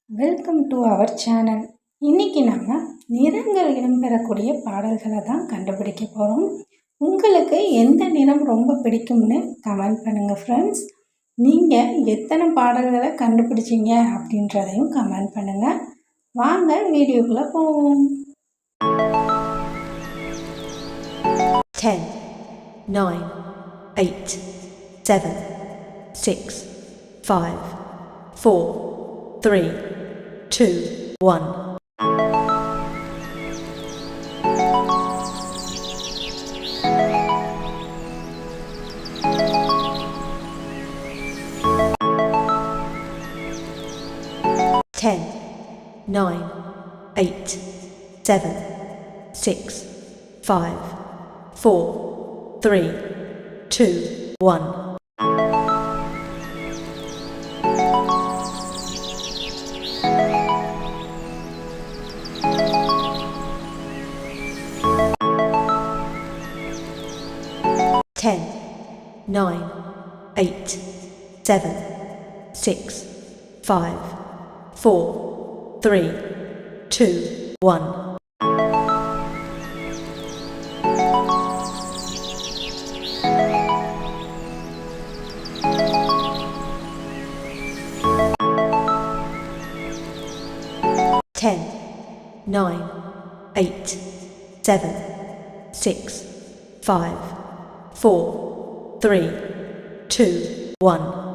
Welcome to our channel. இன்றைக்கி நம்ம நிறங்கள் இடம்பெறக்கூடிய பாடல்களை தான் கண்டுபிடிக்க போகிறோம். உங்களுக்கு எந்த நிறம் ரொம்ப பிடிக்கும்னு கமெண்ட் பண்ணுங்கள் ஃப்ரெண்ட்ஸ். நீங்கள் எத்தனை பாடல்களை கண்டுபிடிச்சிங்க அப்படின்றதையும் கமெண்ட் பண்ணுங்கள். வாங்க வீடியோக்குள்ளே போவோம். 10, 9, 8, 7, 6, 5, 4, 3, 2, 1. 10, 9, 8, 7, 6, 5, 4, 3, 2, 1. 10, 9, 8, 7, 6, 5, 4, 3, 2, 1. 10, 9, 8, 7, 6, 5, 4, 3, 2, 1.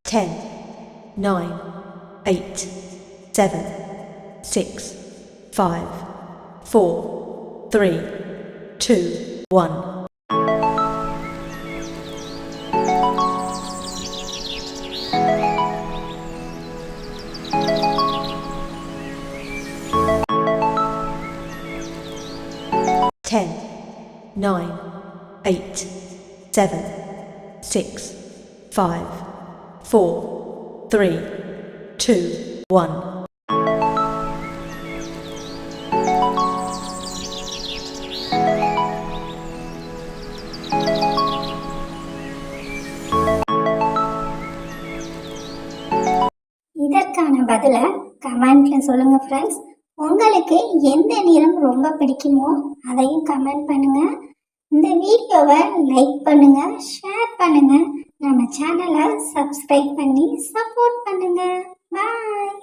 10, 9, 8, 7, 6, 5, 4, 3, 2, 1. 10, 9, 8, 7, 6, 5, 4, 3, 2, 1. இதற்கான பதிலை கமெண்ட்ல சொல்லுங்க ஃப்ரெண்ட்ஸ். உங்களுக்கு எந்த நிறம் ரொம்ப பிடிக்குமோ அதையும் கமெண்ட் பண்ணுங்க. இந்த வீடியோவை லைக் பண்ணுங்க, ஷேர் பண்ணுங்க, நம்ம சேனலை சப்ஸ்கிரைப் பண்ணி சப்போர்ட் பண்ணுங்க. பாய்.